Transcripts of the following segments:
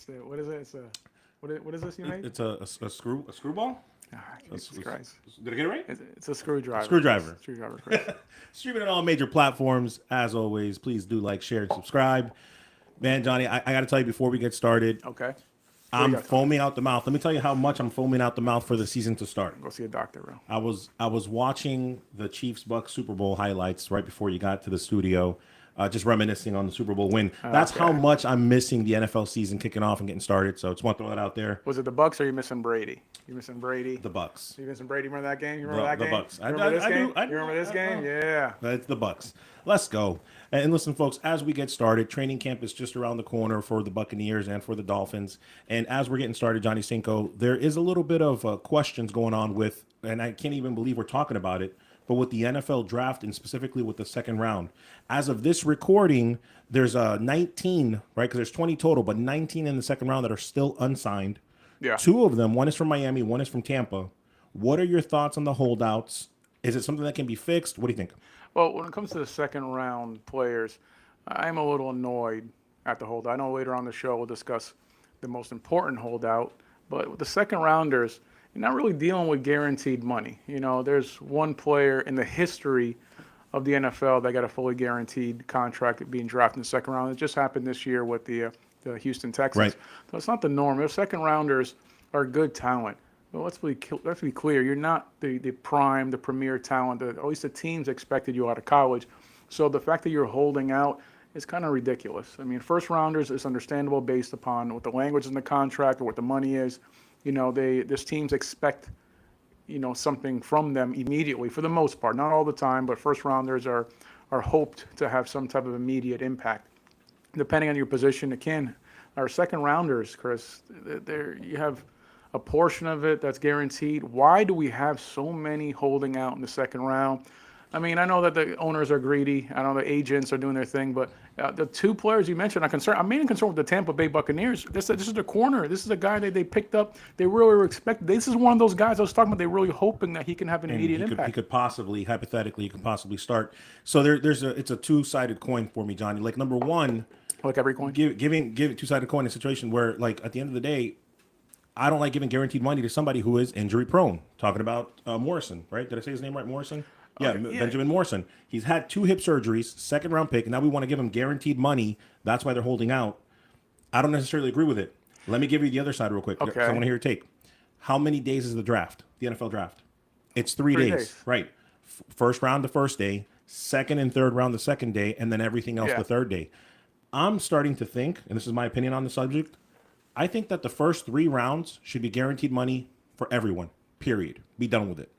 What is it? What is this you made? It's a screwball. Ah, Jesus Christ. Did I get it right? It's a screwdriver. Screwdriver. Screwdriver, Chris. Streaming on all major platforms. As always, please do like, share, and subscribe. Man, Johnny, I got to tell you before we get started, Okay. I'm foaming out the mouth. Let me tell you how much I'm foaming out the mouth for the season to start. Go see a doctor, bro. I was watching the Chiefs Bucks Super Bowl highlights right before you got to the studio, just reminiscing on the Super Bowl win. That's how much I'm missing the NFL season kicking off and getting started. So just want to throw that out there. Was it the Bucks or are you missing Brady? You missing Brady? The Bucks. You missing Brady? Remember that game? You remember that The game? Bucks. You remember this game? I You remember this game? Yeah. It's the Bucks. Let's go. And listen, folks, as we get started, training camp is just around the corner for the Buccaneers and for the Dolphins. And as we're getting started, Johnny Cinco, there is a little bit of questions going on with, and I can't even believe we're talking about it, but with the NFL draft and specifically with the second round. As of this recording, there's 19, right? Because there's 20 total, but 19 in the second round that are still unsigned. Yeah. 2 of them, one is from Miami, one is from Tampa. What are your thoughts on the holdouts? Is it something that can be fixed? What do you think? Well, when it comes to the second round players, I'm a little annoyed at the holdout. I know later on the show we'll discuss the most important holdout, but with the second rounders, you're not really dealing with guaranteed money. You know, there's one player in the history of the NFL that got a fully guaranteed contract being drafted in the second round. It just happened this year with the Houston Texans. Right. So it's not the norm. Those second rounders are good talent. Well, let's be clear. You're not the prime, the premier talent that at least the teams expected you out of college. So the fact that you're holding out is kind of ridiculous. I mean, first rounders is understandable based upon what the language is in the contract or what the money is. You know, this teams expect, you know, something from them immediately for the most part. Not all the time, but first rounders are hoped to have some type of immediate impact. Depending on your position, again, our second rounders, Chris, there you have a portion of it that's guaranteed. Why do we have so many holding out in the second round? I mean, I know that the owners are greedy. I know the agents are doing their thing, but the 2 players you mentioned, I'm mainly concerned with the Tampa Bay Buccaneers. This is the corner. This is a guy that they picked up. They really were expecting. This is one of those guys I was talking about. They're really hoping that he can have an immediate impact. He could possibly, hypothetically, start. So it's a two-sided coin for me, Johnny. Like, number one, like every coin, giving two-sided coin in a situation where, like, at the end of the day, I don't like giving guaranteed money to somebody who is injury prone. Talking about Morrison, right? Did I say his name right? Morrison? Yeah, okay, Benjamin Morrison. He's had 2 hip surgeries, second round pick, and now we want to give him guaranteed money. That's why they're holding out. I don't necessarily agree with it. Let me give you the other side real quick. Okay. I want to hear your take. How many days is the draft, the NFL draft? It's 3 days. Right. First round the first day, second and third round the second day, and then everything else the third day. I'm starting to think, and this is my opinion on the subject, I think that the first 3 rounds should be guaranteed money for everyone, period. Be done with it.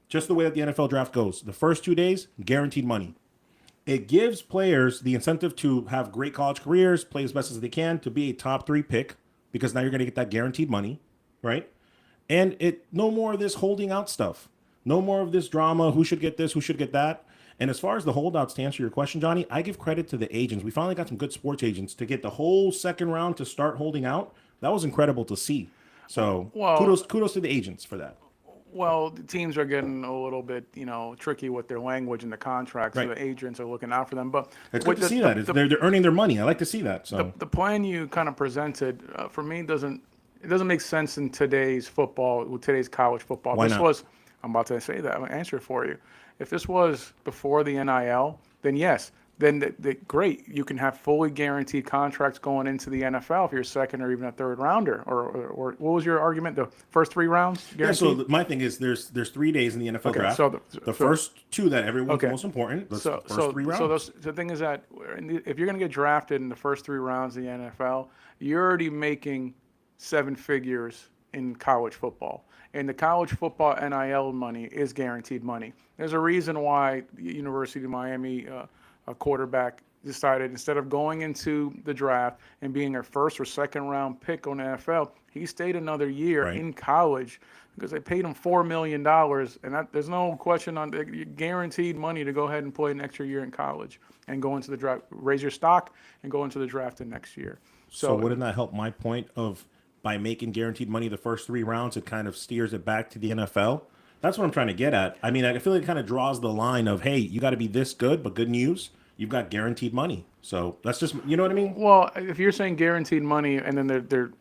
Just the way that the NFL draft goes. The first 2 days, guaranteed money. It gives players the incentive to have great college careers, play as best as they can, to be a top 3 pick, because now you're going to get that guaranteed money, right? And no more of this holding out stuff. No more of this drama, who should get this, who should get that. And as far as the holdouts, to answer your question, Johnny, I give credit to the agents. We finally got some good sports agents to get the whole second round to start holding out. That was incredible to see. So kudos to the agents for that. Well, the teams are getting a little bit, tricky with their language in the contract, so Right. the agents are looking out for them. But it's good to see that. They're earning their money. I like to see that. So the plan you kind of presented, for me, doesn't make sense in today's football, with today's college football. Why not? I'm about to say that. I'm going to answer it for you. If this was before the NIL, then yes. Then great. You can have fully guaranteed contracts going into the NFL if you're a second or even a third rounder. Or what was your argument? The first 3 rounds guaranteed? Yeah, so my thing is there's 3 days in the NFL draft. So the first 2 that everyone's most important. The first 3 rounds. So the thing is that if you're going to get drafted in the first 3 rounds of the NFL, you're already making 7 figures in college football. And the college football NIL money is guaranteed money. There's a reason why the University of Miami quarterback decided, instead of going into the draft and being a first or second round pick on the NFL, he stayed another year in college because they paid him $4 million. And there's no question on guaranteed money to go ahead and play an extra year in college and go into the draft, raise your stock and go into the draft the next year. So wouldn't that help my point of, by making guaranteed money the first 3 rounds, it kind of steers it back to the NFL? That's what I'm trying to get at. I mean, I feel like it kind of draws the line of, hey, you got to be this good, but good news, you've got guaranteed money. So that's just, you know what I mean? Well, if you're saying guaranteed money, and then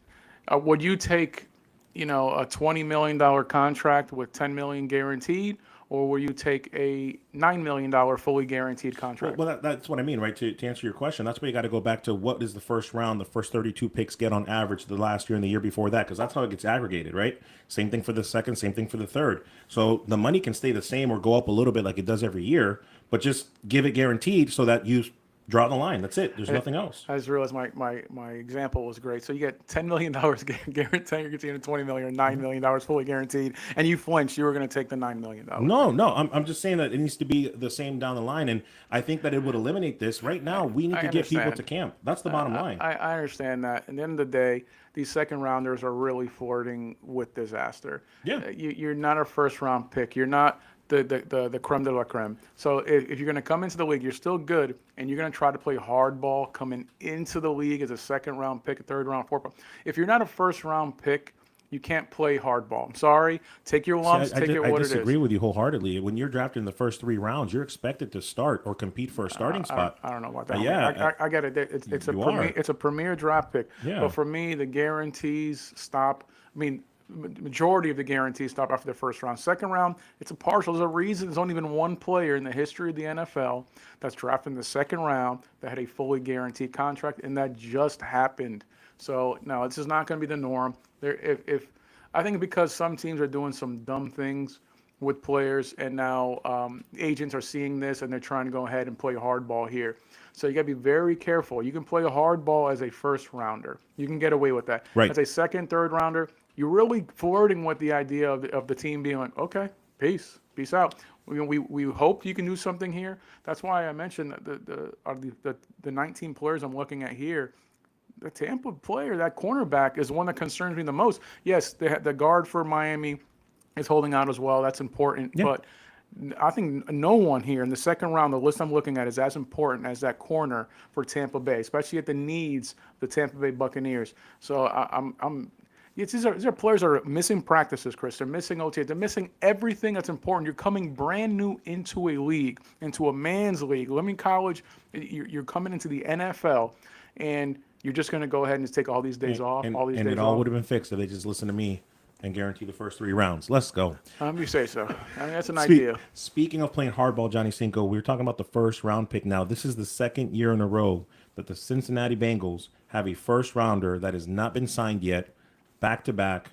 would you take, a $20 million contract with 10 million guaranteed, or will you take a $9 million fully guaranteed contract? Well, that's what I mean, right? To answer your question, that's why you got to go back to what is the first round, the first 32 picks get on average the last year and the year before that, because that's how it gets aggregated, right? Same thing for the second, same thing for the third. So the money can stay the same or go up a little bit like it does every year, but just give it guaranteed so that you draw the line. That's it. There's nothing else. I just realized my example was great. So you get $10 million guaranteed, you're $20 million, $9 million fully guaranteed, and you flinched. You were going to take the $9 million. No. I'm just saying that it needs to be the same down the line, and I think that it would eliminate this. Right now, we need to get people to camp. That's the bottom line. I understand that. At the end of the day, these second rounders are really flirting with disaster. Yeah. You're not a first round pick. You're not the creme de la creme. So if you're going to come into the league, you're still good, and you're going to try to play hardball coming into the league as a second round pick, a third round, fourth round. If you're not a first round pick, you can't play hardball. I'm sorry. Take your lumps. Take it what it is. I disagree with you wholeheartedly. When you're drafted in the first 3 rounds, you're expected to start or compete for a starting spot. I don't know about that. Yeah, I get it. It's a premier draft pick. Yeah. But for me, the guarantees stop. I mean, majority of the guarantees stop after the first round. Second round, it's a partial. There's a reason there's only been one player in the history of the NFL that's drafted in the second round that had a fully guaranteed contract, and that just happened. So no, this is not going to be the norm. If I think because some teams are doing some dumb things with players, and now agents are seeing this and they're trying to go ahead and play hardball here. So you got to be very careful. You can play a hardball as a first rounder. You can get away with that. Right. As a second, third rounder, you're really flirting with the idea of the team being like, okay, peace out. We hope you can do something here. That's why I mentioned that the 19 players I'm looking at here. The Tampa player, that cornerback, is the one that concerns me the most. Yes, the guard for Miami is holding out as well. That's important. Yeah. But I think no one here in the second round, the list I'm looking at, is as important as that corner for Tampa Bay, especially at the needs of the Tampa Bay Buccaneers. So these are players that are missing practices, Chris. They're missing OTA. They're missing everything that's important. You're coming brand new into a league, into a man's league. College, you're coming into the NFL, and you're just going to go ahead and just take all these days off. And it all would have been fixed if they just listened to me and guarantee the first 3 rounds. Let's go. You say so. I mean, that's an idea. Speaking of playing hardball, Johnny Cinco, we were talking about the first round pick now. This is the second year in a row that the Cincinnati Bengals have a first rounder that has not been signed yet, back to back.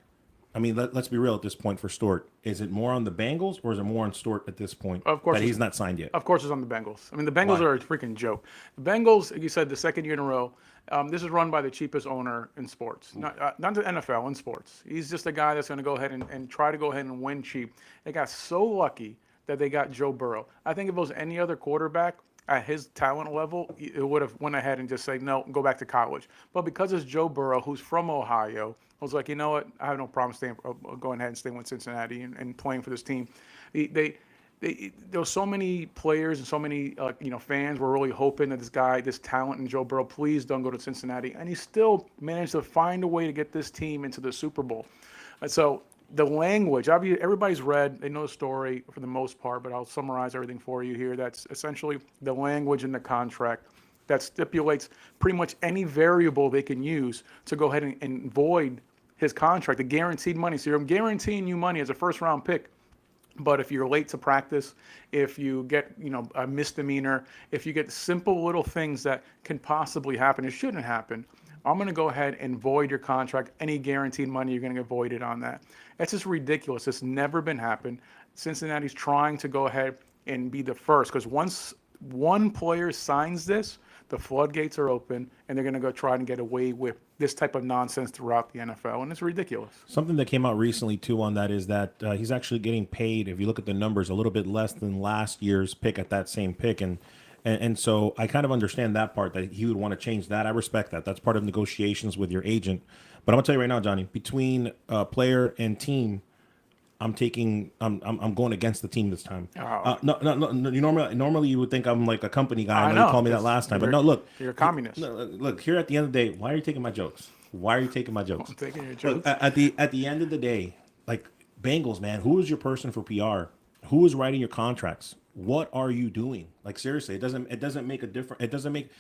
I mean, let's be real at this point for Stewart. Is it more on the Bengals, or is it more on Stewart at this point? Of course, that he's not signed yet. Of course, it's on the Bengals. I mean, the Bengals are a freaking joke. The Bengals, like you said, the second year in a row. This is run by the cheapest owner in sports, not the NFL, in sports. He's just a guy that's going to go ahead and try to go ahead and win cheap. They got so lucky that they got Joe Burrow. I think if it was any other quarterback at his talent level, it would have went ahead and just said, no, go back to college. But because it's Joe Burrow, who's from Ohio, I was like, you know what? I have no problem going ahead and staying with Cincinnati and playing for this team. There were so many players and so many fans were really hoping that this talent in Joe Burrow, please don't go to Cincinnati. And he still managed to find a way to get this team into the Super Bowl. And so the language, everybody's read, they know the story for the most part, but I'll summarize everything for you here. That's essentially the language in the contract that stipulates pretty much any variable they can use to go ahead and void his contract, the guaranteed money. So you're guaranteeing you money as a first round pick. But if you're late to practice, if you get a misdemeanor, if you get simple little things that can possibly happen, it shouldn't happen, I'm going to go ahead and void your contract. Any guaranteed money, you're going to get voided on that. That's just ridiculous. It's never been happened. Cincinnati's trying to go ahead and be the first, because once one player signs this, the floodgates are open, and they're going to go try and get away with this type of nonsense throughout the NFL, and it's ridiculous. Something that came out recently, too, on that is that he's actually getting paid, if you look at the numbers, a little bit less than last year's pick at that same pick, and so I kind of understand that part, that he would want to change that. I respect that. That's part of negotiations with your agent. But I'm going to tell you right now, Johnny, between player and team, I'm going against the team this time. Oh. No. Normally you would think I'm like a company guy. I know you called me that last time, but no. Look, you're a communist. Look, here at the end of the day, why are you taking my jokes? I'm taking your jokes. Look, at the end of the day, like Bengals, man, who is your person for PR? Who is writing your contracts? what are you doing? Like seriously, it doesn't make a difference. It doesn't make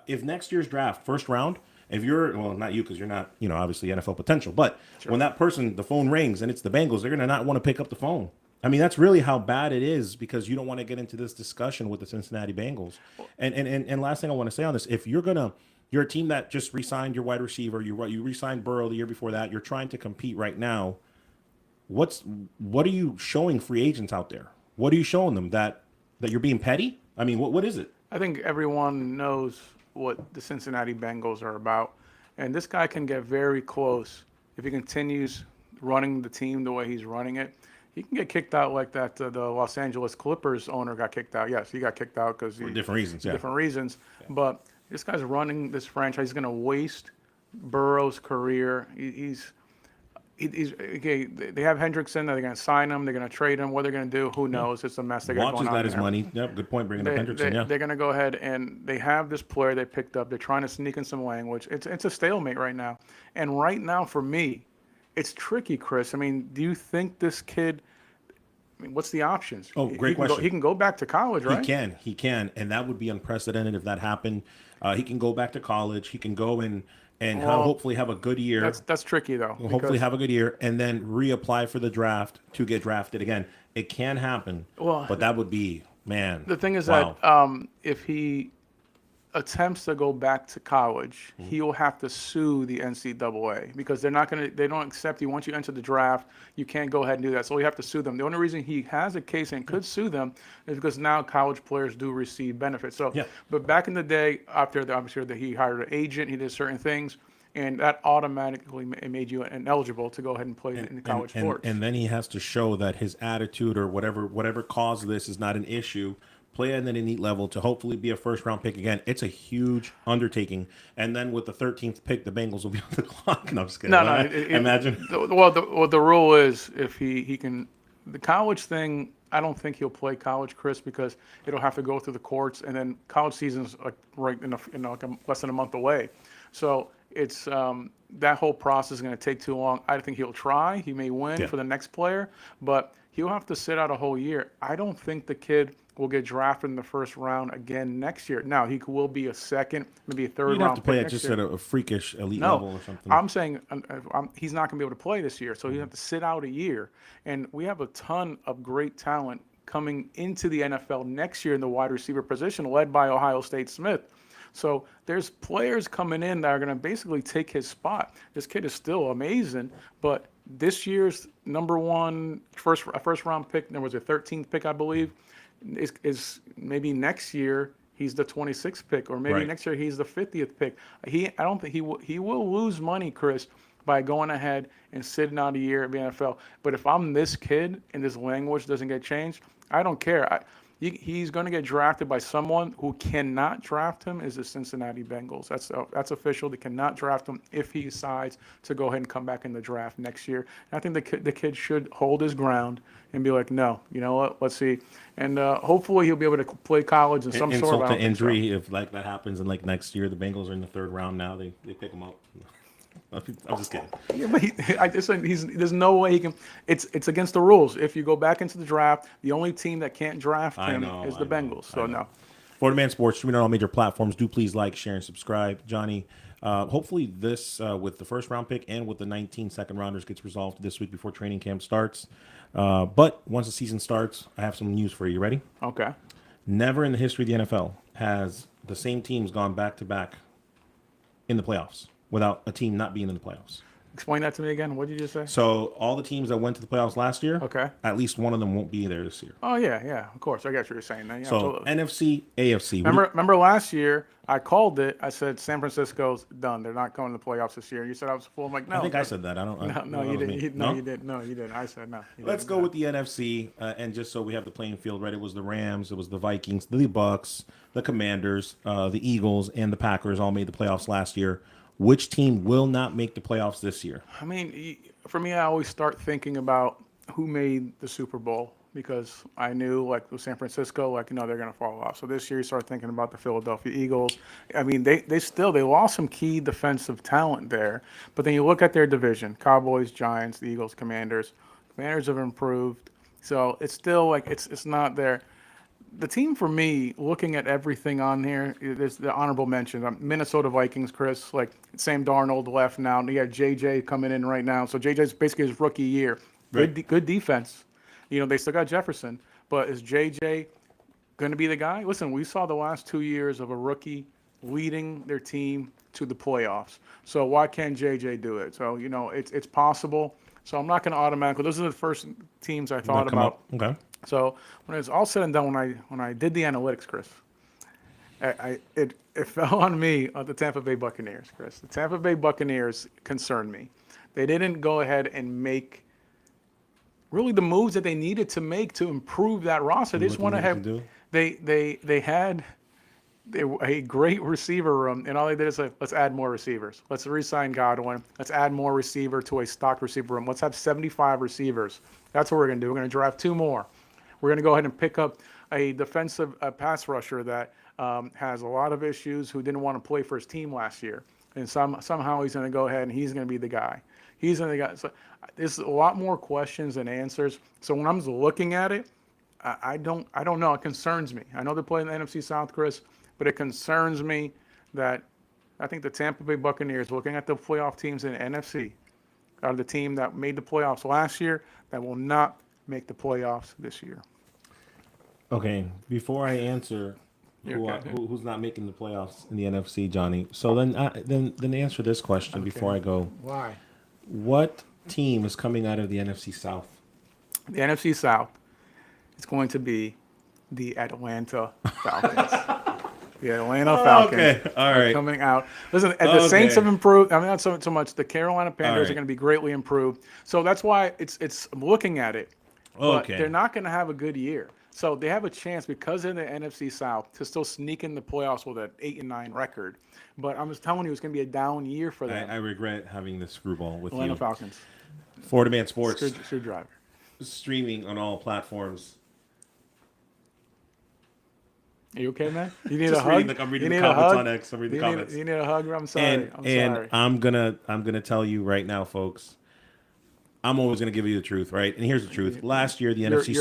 if next year's draft, first round, if you're well, not you because you're not, obviously NFL potential, but when that person, the phone rings and it's the Bengals, they're gonna not want to pick up the phone. I mean, that's really how bad it is because you don't want to get into this discussion with the Cincinnati Bengals. And last thing I want to say on this, if you're a team that just re-signed your wide receiver, you re-signed Burrow the year before that, you're trying to compete right now. What are you showing free agents out there? What are you showing them that you're being petty? I mean, what is it? I think everyone knows what the Cincinnati Bengals are about, and this guy can get very close if he continues running the team the way he's running it. He can get kicked out like that. The Los Angeles Clippers owner got kicked out. Yes, he got kicked out because for different reasons. Yeah. Different reasons. Yeah. But this guy's running this franchise. He's going to waste Burrow's career. He's okay. They have Hendrickson. They're going to sign him. They're going to trade him. What they're going to do, who knows? It's a mess. They got going on that his there. Money. Yep, good point. Bringing up Hendrickson. They're going to go ahead and they have this player they picked up. They're trying to sneak in some language. It's a stalemate right now. And right now, for me, it's tricky, Chris. I mean, do you think this kid? I mean, what's the options? Oh, great question. He can go back to college, right? He can, and that would be unprecedented if that happened. He can go back to college. He can go and hopefully have a good year. That's tricky though. Hopefully have a good year and then reapply for the draft to get drafted again. It can happen, but that would be, man. The thing is that if he attempts to go back to college, he will have to sue the NCAA because they don't accept you. Once you enter the draft, you can't go ahead and do that. So you have to sue them. The only reason he has a case and could sue them is because now college players do receive benefits. So, but back in the day, I'm sure that he hired an agent, he did certain things, and that automatically made you ineligible to go ahead and play in the college sports. And then he has to show that his attitude or whatever caused this is not an issue. Play at an elite level to hopefully be a first-round pick again. It's a huge undertaking. And then with the 13th pick, the Bengals will be on the clock. No, I'm just kidding. Imagine. The rule is if he can – the college thing, I don't think he'll play college, Chris, because it'll have to go through the courts, and then college season's like less than a month away. So it's that whole process is going to take too long. I think he'll try. He may win for the next player, but he'll have to sit out a whole year. I don't think the kid – will get drafted in the first round again next year. Now, he will be a second, maybe a third round pick. You'd have to play it just at a freakish elite level or something. I'm saying he's not going to be able to play this year, so he'll have to sit out a year. And we have a ton of great talent coming into the NFL next year in the wide receiver position, led by Ohio State Smith. So there's players coming in that are going to basically take his spot. This kid is still amazing, but this year's number one first round pick, there was a 13th pick, I believe, is maybe next year he's the 26th pick, or maybe next year he's the 50th pick. I don't think he will lose money, Chris, by going ahead and sitting out a year at the NFL. But if I'm this kid and this language doesn't get changed, I don't care. He's going to get drafted by someone who cannot draft him is the Cincinnati Bengals. That's official. They cannot draft him if he decides to go ahead and come back in the draft next year. And I think the kid should hold his ground and be like, no, you know what? Let's see. And hopefully he'll be able to play college in some sort of insult to injury. If like that happens and like next year the Bengals are in the third round now, they pick him up. I'm just kidding. Yeah, but there's no way he can. It's against the rules. If you go back into the draft, the only team that can't draft him is the Bengals. So no. Florida Man Sports, streaming on all major platforms. Do please like, share, and subscribe. Johnny, hopefully this with the first round pick and with the 19 second rounders gets resolved this week before training camp starts. But once the season starts, I have some news for you. Ready? Okay. Never in the history of the NFL has the same teams gone back to back in the playoffs without a team not being in the playoffs. Explain that to me again. What did you just say? So all the teams that went to the playoffs last year, at least one of them won't be there this year. Oh, yeah, of course. I got what you're saying. Yeah, so absolutely. NFC, AFC. Remember last year, I called it. I said San Francisco's done. They're not going to the playoffs this year. You said I was full. I'm like, no. I think I said that. I don't. No, you didn't. You didn't. No, you didn't. I said no. Let's go with the NFC, and just so we have the playing field right, it was the Rams, it was the Vikings, the Bucks, the Commanders, the Eagles, and the Packers all made the playoffs last year. Which team will not make the playoffs this year? I mean, for me, I always start thinking about who made the Super Bowl because I knew, like, with San Francisco, like, they're going to fall off. So this year, you start thinking about the Philadelphia Eagles. I mean, they lost some key defensive talent there. But then you look at their division, Cowboys, Giants, the Eagles, Commanders. Commanders have improved. So it's still, like, it's not there. the team for me, looking at everything on here, there's the honorable mentions. Minnesota Vikings, Chris, like Sam Darnold left now. You got JJ coming in right now. So JJ's basically his rookie year. Right. Good defense. They still got Jefferson, but is JJ going to be the guy? Listen, we saw the last 2 years of a rookie leading their team to the playoffs. So why can't JJ do it? So, it's possible. So I'm not going to automatically. Those are the first teams I thought about. Okay. So when it's all said and done, when I did the analytics, Chris, it fell on me on the Tampa Bay Buccaneers, Chris. The Tampa Bay Buccaneers concerned me. They didn't go ahead and make really the moves that they needed to make to improve that roster. They just went ahead. They had a great receiver room, and all they did is like, let's add more receivers. Let's re-sign Godwin. Let's add more receiver to a stock receiver room. Let's have 75 receivers. That's what we're going to do. We're going to draft 2 more. We're going to go ahead and pick up a defensive pass rusher that has a lot of issues, who didn't want to play for his team last year. And somehow he's going to go ahead and he's going to be the guy. He's going to be the guy. So there's a lot more questions than answers. So when I'm looking at it, I don't know. It concerns me. I know they're playing the NFC South, Chris, but it concerns me that I think the Tampa Bay Buccaneers, looking at the playoff teams in the NFC, are the team that made the playoffs last year that will not make the playoffs this year. Okay, before I answer who's not making the playoffs in the NFC, Johnny. So then answer this question before I go. Why? What team is coming out of the NFC South? The NFC South is going to be the Atlanta Falcons. The Atlanta Falcons are coming out. Listen, the Saints have improved. I mean, not so much. The Carolina Panthers are going to be greatly improved. So that's why I'm looking at it. But they're not going to have a good year. So they have a chance, because in the NFC South, to still sneak in the playoffs with an 8-9 record. But I'm just telling you, it's going to be a down year for them. I regret having this screwball with Atlanta Falcons. Florida Man Sports. Screwdriver. Streaming on all platforms. Are you okay, man? You need a hug? I'm reading the comments on X. I'm reading the comments. You need a hug? I'm sorry. And I'm gonna tell you right now, folks. I'm always gonna give you the truth, right? And here's the truth. Last year, the NFC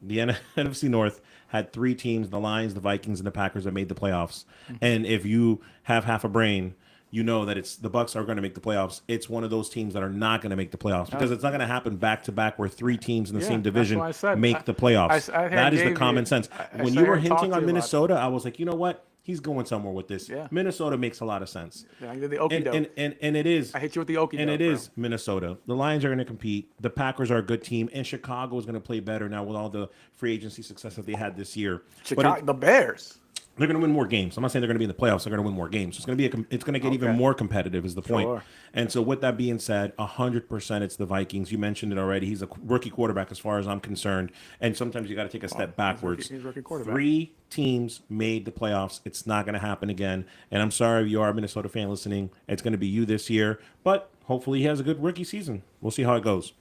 NFC North had 3 teams: the Lions, the Vikings, and the Packers that made the playoffs. Mm-hmm. And if you have half a brain, you know that it's the Bucs are going to make the playoffs. It's one of those teams that are not going to make the playoffs, because it's not going to happen back to back where 3 teams in the same division make the playoffs. That is the common sense. When you were hinting on Minnesota, I was like, you know what? He's going somewhere with this. Yeah. Minnesota makes a lot of sense. Yeah, I did the okey-doke. And it is. I hit you with the okey-doke. And it is Minnesota. The Lions are going to compete. The Packers are a good team. And Chicago is going to play better now with all the free agency success that they had this year. The Bears. They're going to win more games. I'm not saying they're going to be in the playoffs. They're going to win more games. It's going to get even more competitive is the point. Sure. And so with that being said, 100% it's the Vikings. You mentioned it already. He's a rookie quarterback as far as I'm concerned. And sometimes you got to take a step backwards. He's a rookie quarterback. 3 teams made the playoffs. It's not going to happen again. And I'm sorry if you are a Minnesota fan listening. It's going to be you this year. But hopefully he has a good rookie season. We'll see how it goes.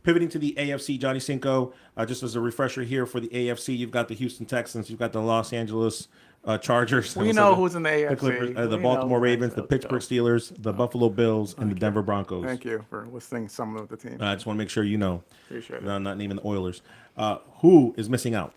Pivoting to the AFC, Johnny Cinco, just as a refresher here for the AFC, you've got the Houston Texans, you've got the Los Angeles Chargers. We know who's in the AFC. The Clippers, the Baltimore Ravens, the Pittsburgh Steelers, the Buffalo Bills, and the Denver Broncos. Thank you for listing some of the teams. I just want to make sure you know. Appreciate it. I'm not naming the Oilers. Who is missing out?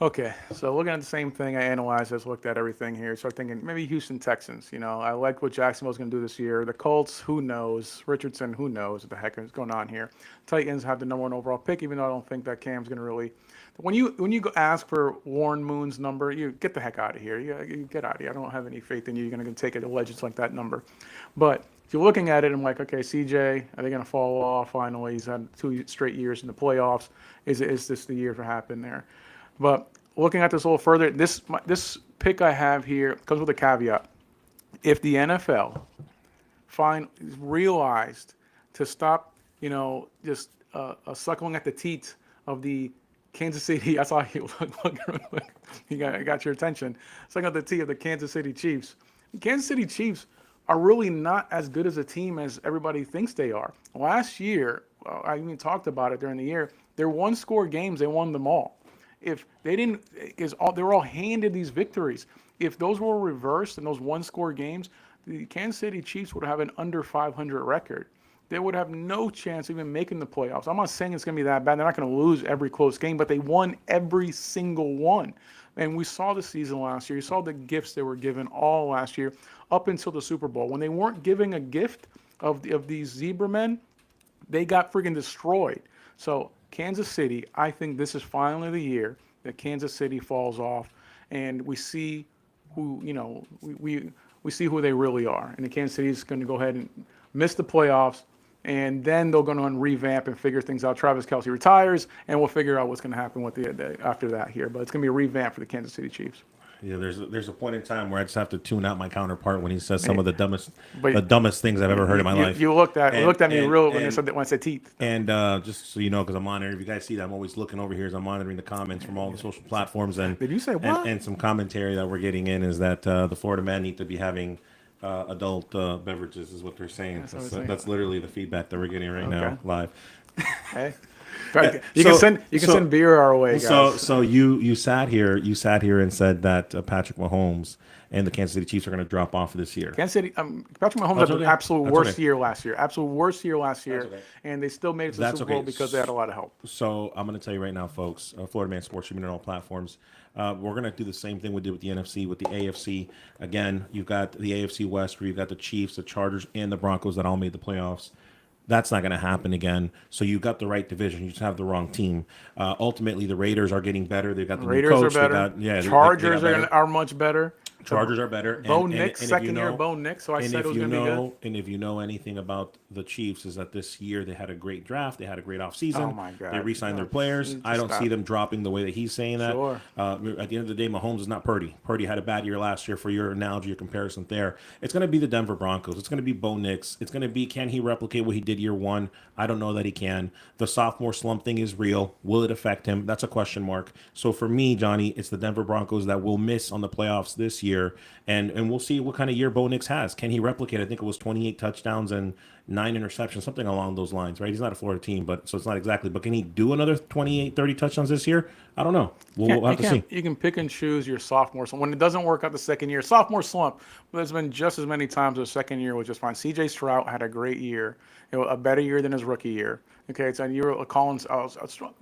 Okay, so looking at the same thing, I analyzed this, looked at everything here. So I'm thinking maybe Houston Texans. I like what Jacksonville's going to do this year. The Colts, who knows? Richardson, who knows what the heck is going on here? Titans have the #1 overall pick, even though I don't think that Cam's going to really. When you go ask for Warren Moon's number, you get the heck out of here. You get out of here. I don't have any faith in you. You're going to take it to legends like that number. But if you're looking at it, I'm like, okay, CJ, are they going to fall off finally? He's had 2 straight years in the playoffs. Is this the year for happen there? But looking at this a little further, this pick I have here comes with a caveat. If the NFL realized to stop, just suckling at the teat of the Kansas City, I saw you look, you got your attention. Sucking at the teat of the Kansas City Chiefs. The Kansas City Chiefs are really not as good as a team as everybody thinks they are. Last year, I even talked about it during the year, their 1-score games, they won them all. If they didn't, they were all handed these victories. If those were reversed in those 1-score games, the Kansas City Chiefs would have an under 500 record. they would have no chance of even making the playoffs. I'm not saying it's going to be that bad. They're not going to lose every close game, but they won every single one. And we saw the season last year. You saw the gifts they were given all last year up until the Super Bowl. When they weren't giving a gift of these Zebra men, they got freaking destroyed. So Kansas City, I think this is finally the year that Kansas City falls off, and we see who, we see who they really are. And the Kansas City is going to go ahead and miss the playoffs, and then they're going to revamp and figure things out. Travis Kelce retires, and we'll figure out what's going to happen with the after that here. But it's going to be a revamp for the Kansas City Chiefs. Yeah, there's a point in time where I just have to tune out my counterpart when he says some of the dumbest things I've ever heard in my life. You looked at me real when I said teeth. And just so you know, because I'm monitoring, if you guys see that, I'm always looking over here as I'm monitoring the comments from all the social platforms. And did you say what? And some commentary that we're getting in is that the Florida men need to be having adult beverages, is what they're saying. That's literally the feedback that we're getting right now live. Hey. You can send beer our way, guys. So you sat here and said that Patrick Mahomes and the Kansas City Chiefs are going to drop off this year. Kansas City, Patrick Mahomes had the absolute worst year last year. Absolute worst year last year, and they still made it to the Super Bowl because they had a lot of help. So I'm going to tell you right now, folks, Florida Man Sports streaming on all platforms. We're going to do the same thing we did with the NFC, with the AFC. Again, you've got the AFC West, where you've got the Chiefs, the Chargers, and the Broncos that all made the playoffs. That's not going to happen again. So you got the right division. You just have the wrong team. Ultimately, the Raiders are getting better. They've got the Raiders new coach. Are better. Chargers are much better. Chargers are better. Bo Nix, second year Bo Nix. So I said it was going to be good. And if you know anything about the Chiefs, is that this year they had a great draft. They had a great offseason. Oh, my God. They re-signed their players. I don't see them dropping the way that he's saying that. Sure. At the end of the day, Mahomes is not Purdy. Purdy had a bad year last year. For your analogy, your comparison there, it's going to be the Denver Broncos. It's going to be Bo Nix. It's going to be, can he replicate what he did year one? I don't know that he can. The sophomore slump thing is real. Will it affect him? That's a question mark. So for me, Johnny, it's the Denver Broncos that will miss on the playoffs this year. And we'll see what kind of year Bo Nix has. Can he replicate? I think it was 28 touchdowns and 9 interceptions, something along those lines, right? He's not a Florida team, so it's not exactly. But can he do another 28, 30 touchdowns this year? I don't know. We'll have to see. You can pick and choose your sophomore slump. When it doesn't work out the second year, sophomore slump, there's been just as many times the second year was just fine. C.J. Stroud had a great year, a better year than his rookie year. Okay, it's and you're Collins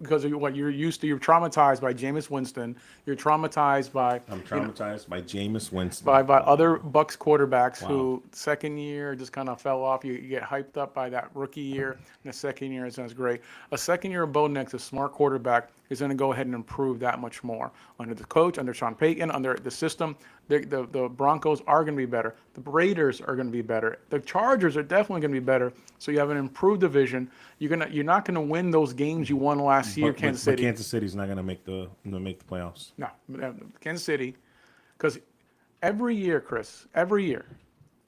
because of what you're used to. You're traumatized by Jameis Winston. You're traumatized by. I'm traumatized by Jameis Winston. By other Bucs quarterbacks who second year just kind of fell off. You get hyped up by that rookie year, and the second year it sounds great. A second year of Bo Nix, a smart quarterback, is going to go ahead and improve that much more under the coach, under Sean Payton, under the system. The Broncos are going to be better. The Raiders are going to be better. The Chargers are definitely going to be better. So you have an improved division. You're not going to win those games you won last year. Kansas City. But Kansas City's not going to make the playoffs. No, Kansas City, because every year, Chris, every year.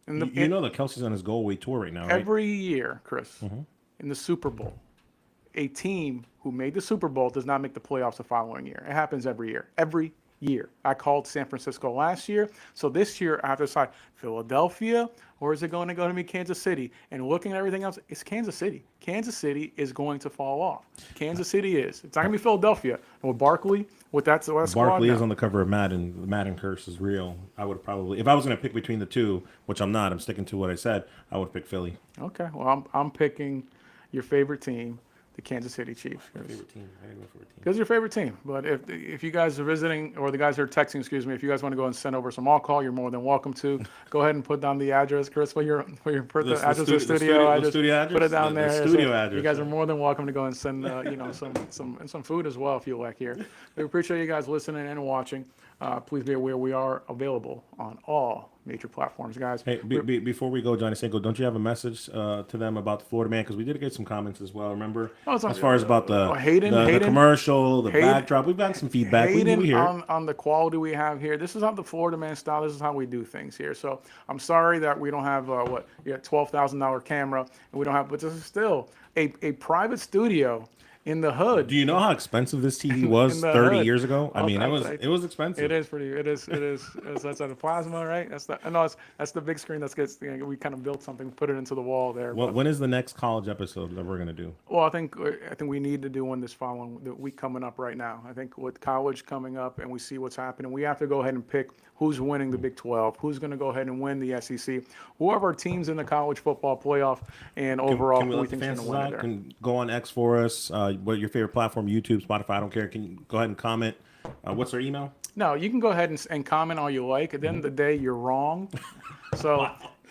You know that Kelsey's on his go away tour right now, right? Every year, Chris, in the Super Bowl, a team who made the Super Bowl does not make the playoffs the following year. It happens every year. Every year. I called San Francisco last year. So this year, I have to decide Philadelphia, or is it going to be Kansas City? And looking at everything else, it's Kansas City. Kansas City is going to fall off. Kansas City is. It's not going to be Philadelphia. And with Barkley, that's Barkley is on the cover of Madden. The Madden curse is real. I would probably, if I was going to pick between the two, which I'm not, I'm sticking to what I said, I would pick Philly. Okay. Well, I'm picking your favorite team, the Kansas City Chiefs. Favorite team. Because your favorite team. But if you guys are visiting, or the guys are texting, excuse me, if you guys want to go and send over some all call, you're more than welcome to. Go ahead and put down the address, Chris. Put the address of the studio address. Put it down there. The studio address. You guys are more than welcome to go and send some food as well if you like here. We appreciate you guys listening and watching. Please be aware we are available on all major platforms, guys. Hey, before we go, Johnny Cinco, don't you have a message to them about the Florida Man? Because we did get some comments as well. Remember, as far as about the commercial, the backdrop, we've gotten some feedback. We on the quality we have here. This is not the Florida Man style. This is how we do things here. So I'm sorry that we don't have $12,000 camera, and we don't have, but this is still a private studio in the hood. Do you know how expensive this TV was 30 hood. years ago? I mean, Okay, it was expensive. it is pretty. It is. That's the plasma, right? That's the. No, that's the big screen. We kind of built something, put it into the wall there. When is the next college episode that we're gonna do? Well, I think we need to do one the week coming up right now. I think with college coming up and we see what's happening, we have to go ahead and pick who's winning the Big 12, who's going to go ahead and win the SEC, whoever teams in the college football playoff, and overall can we who we let the think is fans going to win it decide? there. Can go on X for us. What your favorite platform? YouTube, Spotify. I don't care. Can you go ahead and comment? What's their email? No, you can go ahead and comment all you like. At the end of the day, you're wrong. So.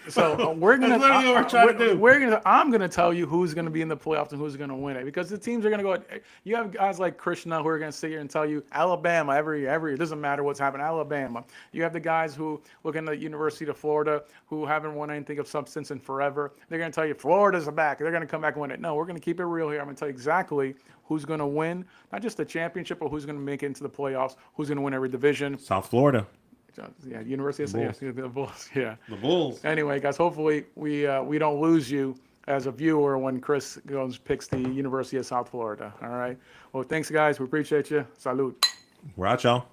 So we're gonna. That's literally what we're trying to do. I'm gonna tell you who's gonna be in the playoffs and who's gonna win it, because the teams are gonna go. You have guys like Krishna who are gonna sit here and tell you Alabama every it doesn't matter what's happening. Alabama. You have the guys who look in the University of Florida who haven't won anything of substance in forever. They're gonna tell you Florida's back. They're gonna come back and win it. No, we're gonna keep it real here. I'm gonna tell you exactly who's gonna win, not just the championship, but who's gonna make it into the playoffs. Who's gonna win every division. South Florida. Yeah, University of the Bulls. Yeah, the Bulls. Anyway, guys, hopefully we don't lose you as a viewer when Chris goes picks the University of South Florida. All right. Well, thanks, guys. We appreciate you. Salud. We're out, y'all.